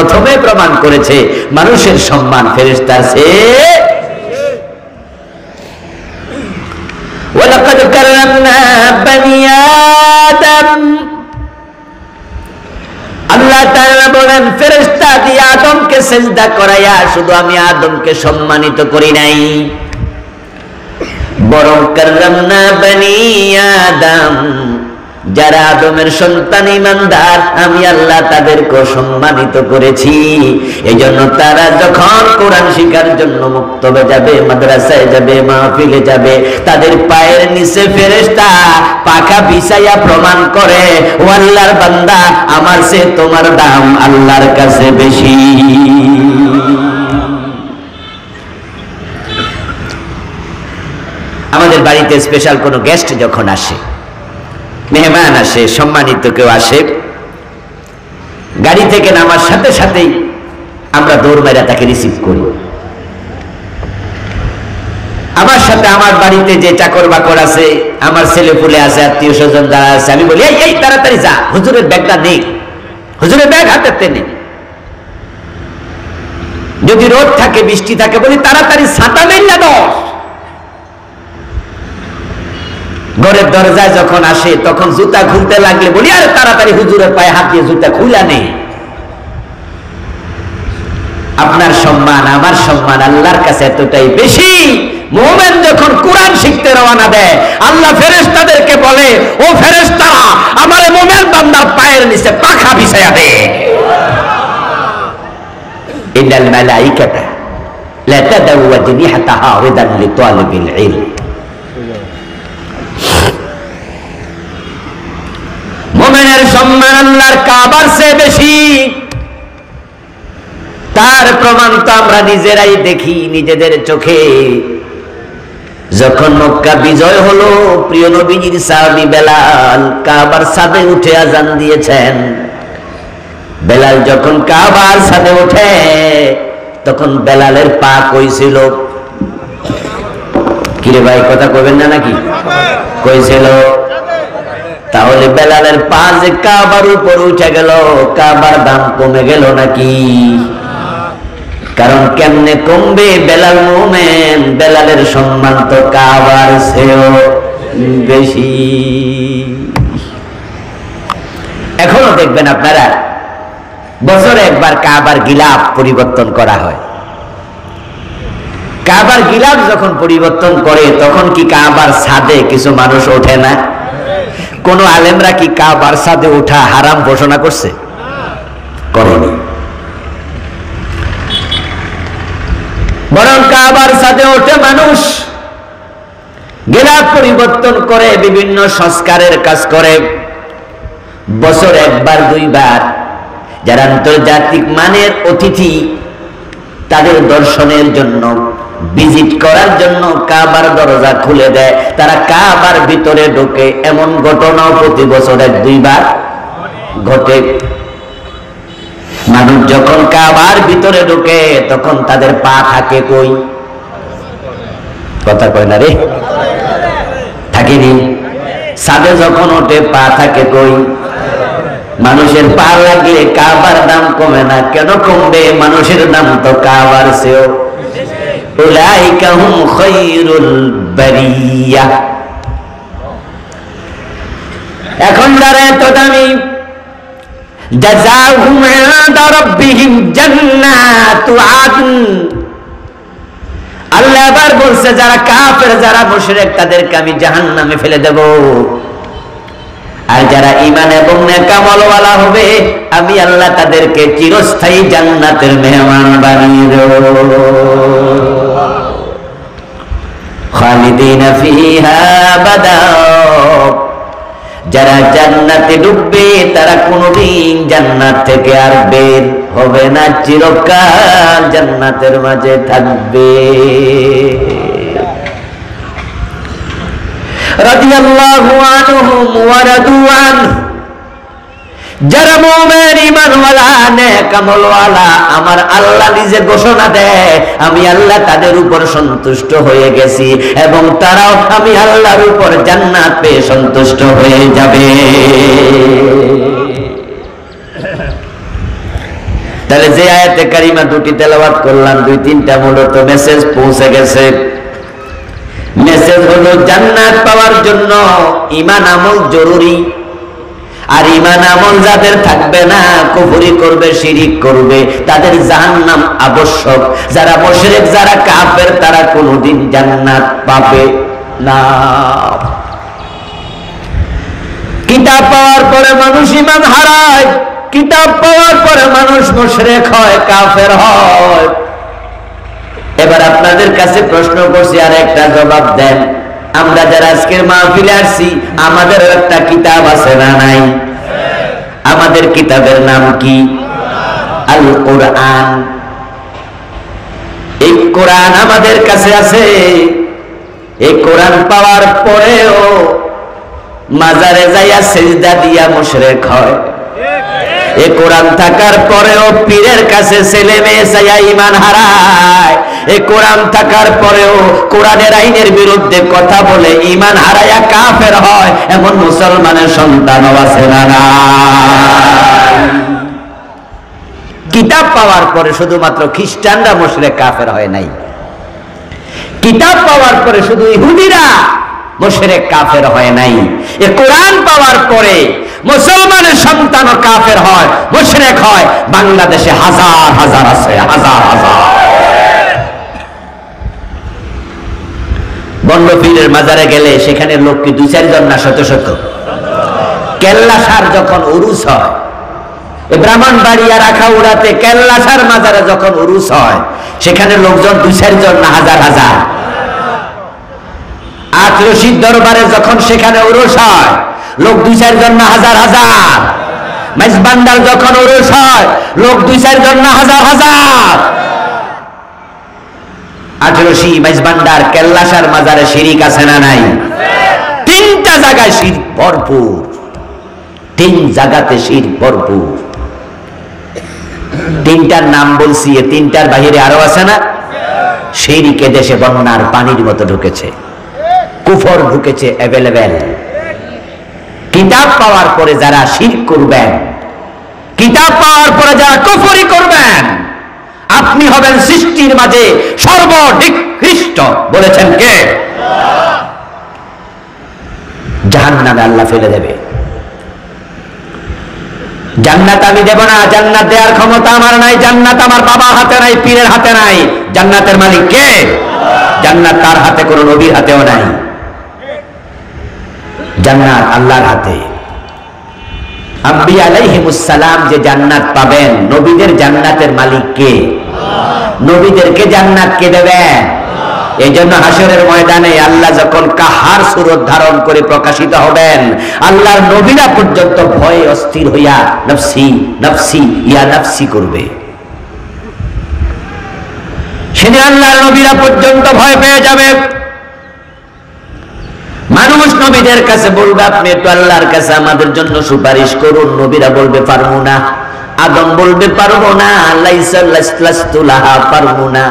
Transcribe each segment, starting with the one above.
প্রথমে প্রমাণ করেছে মানুষের সম্মান ফেরেশতার চেয়ে। ওয়ালাকাদ কাররামনা বানি আদম, আল্লাহ তাআলা বলেন ফেরেশতা দিয়ে আদমকে সিজদা করাইয়া শুধু আমি আদমকে সম্মানিত করি নাই, বরং কাররামনা বানি আদম, যারা আদমের সন্তান ঈমানদার আমি আল্লাহ তাদেরকে সম্মানিত করেছি। এজন্য তারা যখন কোরআন শিখার জন্য মক্তবে যাবে, মাদ্রাসায় যাবে, মাহফিলে যাবে, তাদের পায়ের নিচে ফেরেশতা পাখা বিছাইয়া প্রমাণ করে, ও আল্লাহর বান্দা আমার চেয়ে তোমার দাম আল্লাহর কাছে বেশি। আমাদের বাড়িতে স্পেশাল কোনো গেস্ট যখন আসে, মেহমান আসে, সম্মানিত কেউ আসে, গাড়ি থেকে নামার সাথে সাথেই আমরা দৌড় মেরে তাকে রিসিভ করি। আমার সাথে আমার বাড়িতে যে চাকর বাকর আছে, আমার ছেলে পুলে আছে, আত্মীয় স্বজন যারা আছে, আমি বলি এই এই তাড়াতাড়ি যা, হুজুরের ব্যাগটা নেই, হুজুরের ব্যাগ হাতে নেই। যদি রোদ থাকে বৃষ্টি থাকে বলি তাড়াতাড়ি ছাতা নেই না দাও। ঘরের দরজায় যখন আসে তখন জুতা খুলতে লাগলে বলি আরে তাড়াতাড়ি হুজুরের পায়ে হাত দিয়ে জুতা খুলে নেই। আপনার সম্মান আমার সম্মান আল্লাহর কাছে এতটাই বেশি। মুমিন যখন কোরআন শিখতে রওনা দেয় আল্লাহ ফেরেশতাদেরকে বলে, ও ফেরেশতারা আমার মুমিন বান্দার পায়ের নিচে পাখা বিছায়া দে। ইন্নাল মালাইকাতা লা তাদাউ আজনিহাতাহা রিদান লিতালিবিল ইলম। মুমিনের সম্মান আল্লাহর কাবার চেয়ে বেশি। তার প্রমাণ তো আমরা নিজেরাই দেখি নিজেদের চোখে। যখন মক্কা বিজয় হলো, প্রিয় নবীজির সাহাবী বেলাল কাবার ছাদে উঠে আজান দিয়েছেন। বেলাল যখন কাবার ছাদে ওঠে তখন বেলালের পা কইছিল, কিরে ভাই কথা কইবেন না নাকি? কইছিল। তাহলে বেলালের পা যে কাবার উপর উঠে গেল, কাবার দাম কমে গেল নাকি? কারণ কেমনে কমবে? বেলাল মুমিন, বেলালের সম্মান তো কাবার চেয়েও বেশি। এখনো দেখবেন আপনারা বছরে একবার কাবার গিলাফ পরিবর্তন করা হয়। কাবার গিলাফ যখন পরিবর্তন করে তখন কি কাবার ছাদে কিছু মানুষ ওঠে না? কোন আলেমরা কি কাবার ছাদে ওঠা হারাম ঘোষণা করছে? করেনি। বরং কাবার ছাদে ওঠে মানুষ, গিলাফ পরিবর্তন করে, বিভিন্ন সংস্কারের কাজ করে। বছর একবার দুইবার যারা আন্তর্জাতিক মানের অতিথি তাদের দর্শনের জন্য, ভিজিট করার জন্য কাবার দরজা খুলে দেয়, তারা কাবার ভিতরে ঢোকে। এমন ঘটনাও প্রতি বছর এক দুইবার ঘটে। মানুষ যখন কাবার ভিতরে ঢোকে তখন তাদের পা থাকে কই? কথা কয় না রে, থাকেনি? ছাদে যখন ওঠে পা থাকে কই? মানুষের পা লাগলে কাবার দাম কমে না। কেন কমবে? মানুষের দাম তো কাবার চেয়েও। উলাইকা হুম খায়রুল বারিয়া। এখন যারা এত দামি, জাযাউহুম ইনদা রাব্বিহিম জান্নাতু আদন। আল্লাহ আবার বলছে যারা কাফের, যারা মুশরিক তাদেরকে আমি জাহান্নামে ফেলে দেব। আর যারা ঈমান এবং নেক আমলওয়ালা হবে আমি আল্লাহ তাদেরকে চিরস্থায়ী জান্নাতের মেহমান বানিয়ে দেব। খালিদিনা ফিহা আবাদা। যারা জান্নাতে ঢুকবে তারা কোনদিন জান্নাত থেকে আর বের হবে না, চিরকাল জান্নাতের মাঝে থাকবে। রাদিয়াল্লাহু আনহুম ওয়া রাদু আনহু। যারা মুমিন ঈমানওয়ালা নেক আমলওয়ালা আমার আল্লাহ নিজে ঘোষণা দেয় আমি আল্লাহ তাদের উপর সন্তুষ্ট হয়ে গেছি এবং তারাও আমি আল্লাহর উপর জান্নাত পেয়ে সন্তুষ্ট হয়ে যাবে। তাহলে যে আয়াতে কারিমা দুটি তেলাওয়াত করলাম, দুই তিনটা মূলত মেসেজ পৌঁছে গেছে। মেসেজ হলো জান্নাত পাওয়ার জন্য ঈমান আমল জরুরি। আর ঈমান আমল যাদের থাকবে না, কুফরি করবে, শিরিক করবে, তাদের জাহান্নাম আবশ্যক। যারা মুশরিক, যারা কাফের, তারা কোনোদিন জান্নাত পাবে না। কিতাব পাওয়ার পরে মানুষ ঈমান হারায়, কিতাব পাওয়ার পরে মানুষ মুশরিক হয়, কাফের হয়। এবার আপনাদের কাছে প্রশ্ন করছি, আর একটা জবাব দেন। আমরা যারা আজকের মাহফিলে আসছি, আমাদের একটা কিতাব আছে না নাই? আমাদের কিতাবের নাম কি? আল কোরআন। এই কোরআন আমাদের কাছে আছে। এই কোরআন পাওয়ার পরেও মাজারে যাইয়া সিজদা দিয়া মুশরিক হয়। এ কোরআন থাকার পরেও পীরের কাছে ছেলে মেয়ে চাইয়া ঈমান হারায়। এ কোরআন থাকার পরেও কোরআনের আইনের বিরুদ্ধে কথা বলে ঈমান হারায়া কাফের হয়। এমন মুসলমানের সন্তানও আছে না? কিতাব পাওয়ার পরে শুধুমাত্র খ্রিস্টানরা মুশরিক কাফের হয় নাই। কিতাব পাওয়ার পরে শুধু ইহুদিরা মুশরিক কাফের হয় নাই। এ কোরআন পাওয়ার পরে মুসলমানের সন্তানও কাফের হয়, মুশরিক হয়। বাংলাদেশে হাজার হাজার আছে, হাজার হাজার। বন্ডপীরের মাজারে গেলে সেখানে লোক কি 2-4 জন না শত শত? কেল্লাসার যখন উরুস হয়, ব্রাহ্মণবাড়িয়া রাখাউড়াতে কেল্লাসার মাজারে যখন উরুস হয়, সেখানে লোকজন 2-4 জন না হাজার হাজার। আটরশির দরবারে যখন সেখানে উরুস হয়, লোক 2-4 জন না হাজার হাজার। মেজবান্ডার যখন উরুস হয়, লোক 2-4 জন না হাজার হাজার। আটরশি, মেজবান্ডার, কেল্লাসার মাজারে শিরিক আছে না নাই? 3টা জায়গায় শিরক ভরপুর। 3 জায়গাতে শিরক ভরপুর। 3টার নাম বলছি, 3টার বাহিরে আরো আছে না? শিরকে দেশে বন্যার পানির মতো ঢুকেছে, কুফর ঢুকেছে অ্যাভেলেবেল। কিতাব পাওয়ার পরে যারা শিরক করবেন, কিতাব পাওয়ার পরে যারা কুফরি করবেন, আপনি হবেন সৃষ্টির মাঝে সর্বনিকৃষ্ট। বলেছেন কে? জাহান্নামে আল্লাহ ফেলে দেবে। জান্নাত আমি দেব না, জান্নাত দেওয়ার ক্ষমতা আমার নাই, জান্নাত আমার বাবার হাতে নাই, পীরের হাতে নাই। জান্নাতের মালিক কে? জান্নাত তার হাতে, কোন নবীর হাতেও নাই। জান্নাত আল্লাহর হাতে। আম্বিয়া আলাইহিমুস সালাম যে জান্নাত পাবেন, নবীদের জান্নাতের মালিক কে? নবীদেরকে জান্নাত কে দেবেন? এই জন্য হাসরের ময়দানে আল্লাহ যখন কাহার সুরত ধারণ করে প্রকাশিত হবেন, আল্লাহর নবীরা পর্যন্ত ভয়ে অস্থির হইয়া নফসি নফসি ইয়া নফসি করবে। সেদিন আল্লাহর নবীরা পর্যন্ত ভয় পেয়ে যাবে। মানুষ নবীদের কাছে বলবে, আপনি একটু আল্লাহর কাছে আমাদের জন্য সুপারিশ করুন। নবীরা বলবে, পারবো না। আদম বলবে, পারবো না। লাইসাল্লাহা, পারবো না।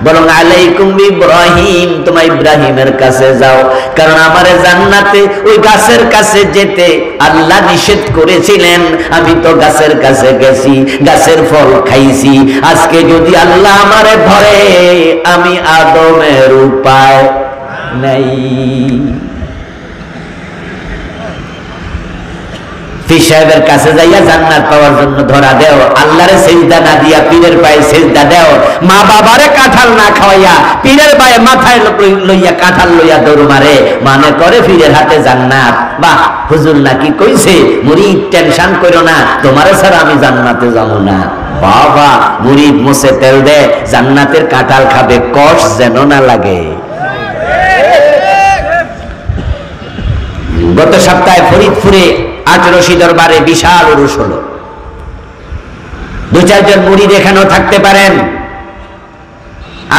বরং আলাইকুম ইব্রাহিম, তোমরা ইব্রাহিমের কাছে যাও, কারণ আমারে জান্নাতে ওই গাছের কাছে যেতে আল্লাহ নিষেধ করেছিলেন। আমি তো গাছের কাছে গেছি, গাছের ফল খাইছি। আজকে যদি আল্লাহ আমারে ধরে, আমি আদমের উপায় নাই। পীর সাহেবের কাছে যাইয়া জান্নাত পাওয়ার জন্য ধরা দেও, আল্লাহরে সেজদা না দিয়া পীরের পায়ে সেজদা দেও, মা বাবারে কাঁঠাল না খাওয়াইয়া পীরের পায়ে মাথায় লইয়া কাঁঠাল লইয়া দৌড় মারে, মানে করে পীরের হাতে জান্নাত। বাহ, হুজুর নাকি কইছে মুরিদ টেনশন করো না, তোমারে ছাড়া আমি জান্নাতে যাবো না। বাবা, মুরিদ মুছে তেল দে, জান্নাতের কাঁঠাল খাবে, কষ্ট যেন না লাগে। গত সপ্তাহে ফরিদপুরে আটরশি দরবারে বিশাল উরুস হলো। 2-4 জন মুরিদ এখানেও থাকতে পারেন।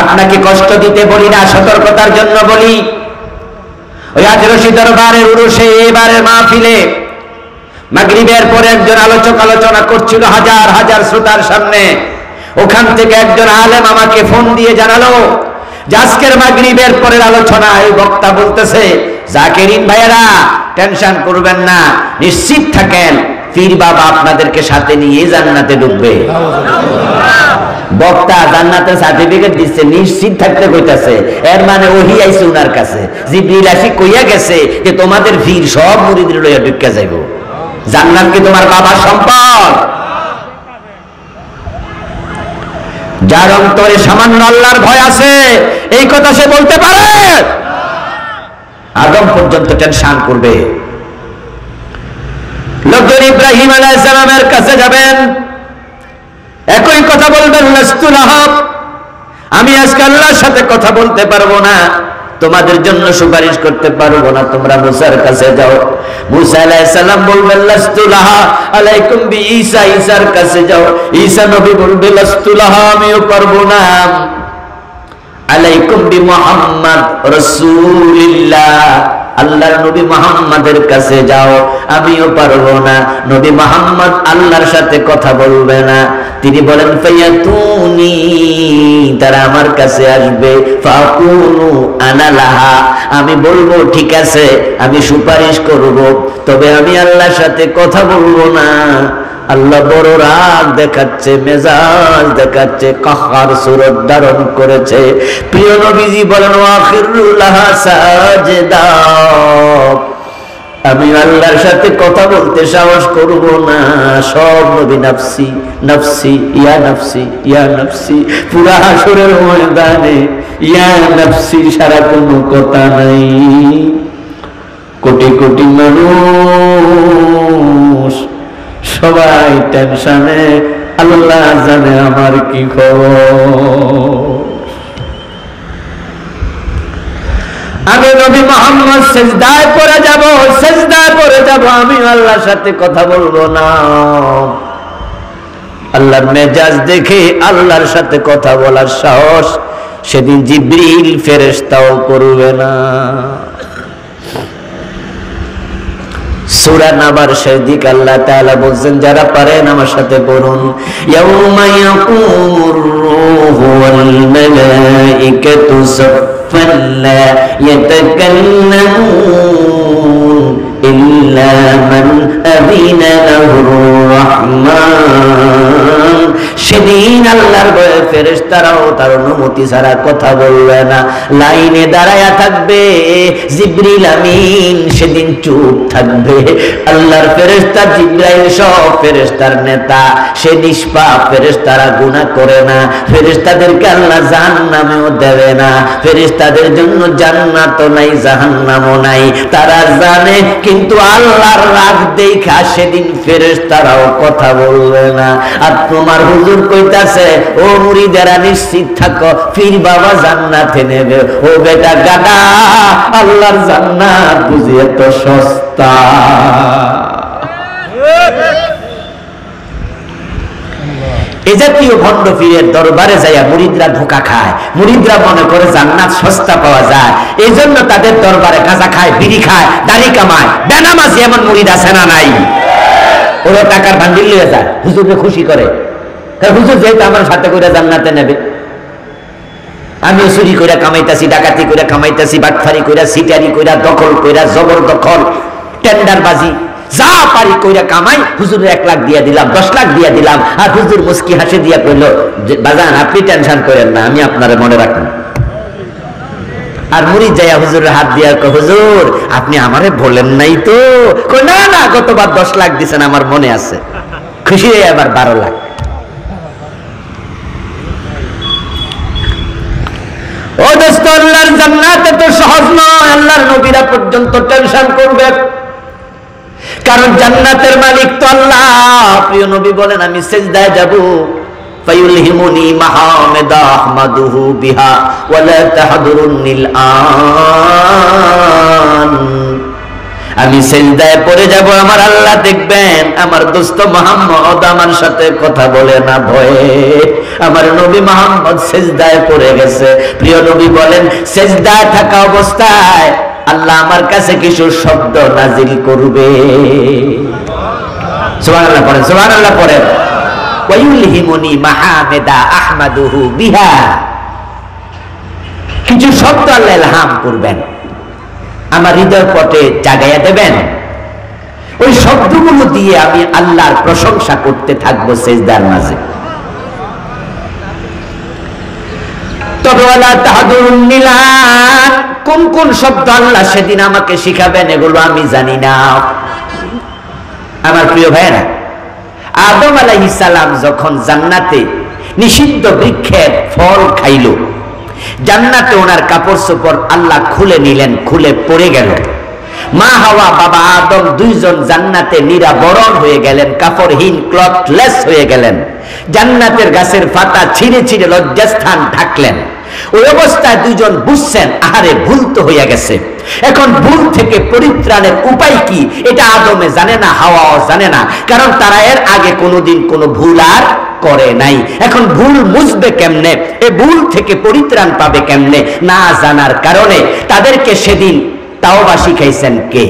আপনাকে কষ্ট দিতে বলি না, সতর্কতার জন্য বলি। ওই আটরশি দরবারের উরুসে এবারে মাহফিলে মাগরিবের পরে একজন আলোচক আলোচনা করছিল হাজার হাজার শ্রোতার সামনে। ওখান থেকে একজন আলেম আমাকে ফোন দিয়ে জানালো যে আজকের মাগরিবের পরের আলোচনায় বক্তা বলতেছে, জাকিরিন ভাইয়েরা টেনশন করবেন না, নিশ্চিত থাকেন, পীর বাবা আপনাদেরকে সাথে নিয়ে জান্নাতে ঢুকবে। বক্তা জান্নাতের সার্টিফিকেট দিচ্ছে, নিশ্চিত থাকতে কইতাছে, এর মানে ওহি আইছে উনার কাছে, জিবরিল আসি কইয়া গেছে যে তোমাদের পীর সব মুরিদের লইয়া ঢুকে যাইব। জান্নাত কি তোমার বাবার সম্পদ? যার অন্তরে সামান্য আল্লাহর ভয় আছে এই কথা সে বলতে পারে, আদম পর্যন্ত টেনশন করবে। লোকজন ইব্রাহিম আলাইহিস সালামের কাছে যাবেন, একই কথা বলবেন, লাস্তু লাহাব, আমি আজকে আল্লাহর সাথে কথা বলতে পারবো না, তোমাদের জন্য সুপারিশ করতে পারবো না, তোমরা মুসার কাছে যাও। মুসা আলাইহিস সালাম বলবেন লাস্তু লাহা আলাইকুম বি ঈসা, ঈসার কাছে যাও। ঈসা নবী বলবে লাস্তু লাহা, আমিও পারবো না, আলাইকুম বি মুহাম্মদ রাসূলুল্লাহ, আল্লাহর নবী মুহাম্মাদের কাছে যাও, আমিও পারবো না। নবী মুহাম্মদ আল্লাহর সাথে কথা বলবে না। তিনি বলেন ফায়াতুনি, তারা আমার কাছে আসবে, ফাকুনু আনা লাহা, আমি বলবো ঠিক আছে, আমি সুপারিশ করব, তবে আমি আল্লাহর সাথে কথা বলবো না। আল্লাহ বড় রাগ দেখাচ্ছে, মেজাজ দেখাচ্ছে, কাহার সুরত ধারণ করেছে। প্রিয় নবীজি বলেন ওয়াখিরু লাহা সাজদা, আমি আল্লাহর সাথে কথা বলতে সাহস করব না। সব নবী নাফসি নাফসি ইয়া নাফসি ইয়া নাফসি, পুরা হাসরের ময়দানে ইয়া নাফসি সারা কোনো কথা নাই। কোটি কোটি মানুষ সবাই টেনশনে, আল্লাহ জানে আমার কি খবর। আমি নবী মুহাম্মদ সিজদায় পড়ে যাব, সিজদায় পড়ে যাব, আমি আল্লাহর সাথে কথা বলবো না। আল্লাহর মেজাজ দেখে আল্লাহর সাথে কথা বলার সাহস সেদিন জিবরিল ফেরেশতাও করবে না। সূরা নাবার শেষ দিক আল্লাহ তাআলা বলছেন, যারা পারেন আমার সাথে পড়ুন, ইয়াউমা ইয়াকুমুর রূহু ওয়াল মালাইকাতু সাফফান লা ইয়াতাকাল্লামুন ইল্লা মান আযিনা লাহুর রাহমান। সেদিন আল্লাহর ভয়ে ফেরেশতারাও তার অনুমতি ছাড়া কথা বলবে না, লাইনে দাঁড়ায়া থাকবে। জিবরিল আমিন সেদিন চুপ থাকবে। আল্লাহর ফেরেশতা জিবরাইল সব ফেরেশতার নেতা, সে নিষ্পাপ, ফেরেশতারা গুনাহ করে না, ফেরেশতাদেরকে আল্লাহ জাহান্নামেও দেবে না, ফেরেশতাদের জন্য জান্নাতও নাই জাহান্নামও নাই, তারা জানে। কিন্তু আল্লাহর রাগ দেখা সেদিন ফেরেশতারাও কথা বলবে না। আর তোমার হুজুর কইতাছে, ও মুরিদেরা নিশ্চিত থাকো, পীর বাবা জান্নাতে নেবে। ও বেটা গাদা, আল্লাহর জান্নাত বুঝি এত সস্তা? এ জাতীয় ভণ্ড পীরের দরবারে যাইয়া মুরিদরা ধোঁকা খায়, মুরিদরা মনে করে জান্নাত সস্তা পাওয়া যায়, এই জন্য তাদের দরবারে গাঁজা খায়, বিড়ি খায়, দাড়ি কামায়। বেনামাজি এমন মুরিদ আছে না নাই? ওরা টাকার বান্ডিল লিয়ে যায়, হুজুরকে খুশি করে, হুজুর যেহেতু আমার সাথে করে জান্নাতে নেবে। আমি চুরি করে কামাইতাছি, ডাকাতি করে কামাইতাছি, বাটফারি করে, সিটারি করে, দখল করে, জবরদখল, টেন্ডারবাজি, যা পারি কইরা কামাই, হুজুরের 1 লাখ দিয়া দিলাম, 10 লাখ দিয়া দিলাম। আর হুজুর মুস্কি হাসি দিয়া কইল, বাজান আপনি টেনশন করেন না, আমি আপনারে মনে রাখুন। আর মুরিদ যাইয়া হুজুরের হাত দিয়া কয়, হুজুর আপনি আমারে বলেন নাই তো? কই না না, গতবার 10 লাখ দিছেন, আমার মনে আছে। খুশি হয়ে আবার 12 লাখ। ও দোস্ত, আল্লাহর জান্নাত এত সহজ নয়। আল্লাহর নবীরা পর্যন্ত টেনশন করবে, কারণ জান্নাতের মালিক তো আল্লাহ। প্রিয় নবী বলেন, আমি সিজদায় যাব, ফায়ুলহিমুনি মাহামিদা আহমাদুহু বিহা ওয়ালা তাহদুরুনিল আন। আমি সিজদায় পড়ে যাব, আমার আল্লাহ দেখবেন, আমার দোস্ত মুহাম্মদ আমার সাথে কথা বলে না ভয়ে। আমার নবী মুহাম্মদ সিজদায় পড়ে গেছে। প্রিয় নবী বলেন, সিজদায় থাকা অবস্থায় আল্লাহ আমার কাছে কিছু শব্দ নাজিল করবে। সুবহানাল্লাহ পড়েন, সুবহানাল্লাহ পড়েন। ওয়ায়ুলহিমুনি মাহামিদা আহমাদুহু বিহা, কিছু শব্দ আল্লাহ ইলহাম করবেন, আমার হৃদয় পটে জাগাইয়া দেবেন। ওই শব্দগুলো দিয়ে আমি আল্লাহর প্রশংসা করতে থাকবো সিজদার মাঝে। তবে ওয়ালা তাহদুরুন নিলান, কোন কোন শব্দ আল্লাহ সেদিন আমাকে শিখাবেন এগুলো আমি জানি না। আমার প্রিয় ভাইরা, আদম আলাইহিস সালাম যখন জান্নাতে নিষিদ্ধ বৃক্ষের ফল খাইল, জান্নাতে ওনার কাপড় চোপড় আল্লাহ খুলে নিলেন, খুলে পড়ে গেল। মা হাওয়া বাবা আদম দুইজন জান্নাতে নিরাবরণ হয়ে গেলেন, কাপড়হীন ক্লথলেস হয়ে গেলেন। জান্নাতের গাছের পাতা ছিঁড়ে ছিঁড়ে লজ্জাস্থান ঢাকলেন। ওই অবস্থায় দুইজন বুঝছেন আহারে ভুল তো হইয়া গেছে, এখন ভুল থেকে পরিত্রাণের উপায় কি এটা আদমে জানে না, হাওয়াও জানে না, কারণ তারা এর আগে কোনোদিন কোনো ভুল আর করে নাই। এখন ভুল মুছবে কেমনে, এ ভুল থেকে পরিত্রাণ পাবে কেমনে না জানার কারণে তাদেরকে সেদিন তাওবা শিখাইছেন কে?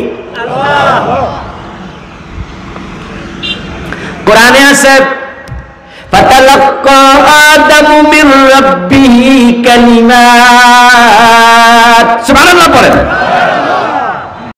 কোরআনে আছে ফাতালাক্কা আদামু মির রাব্বিহি কালিমাত, সুবহানাল্লাহ পড়েন।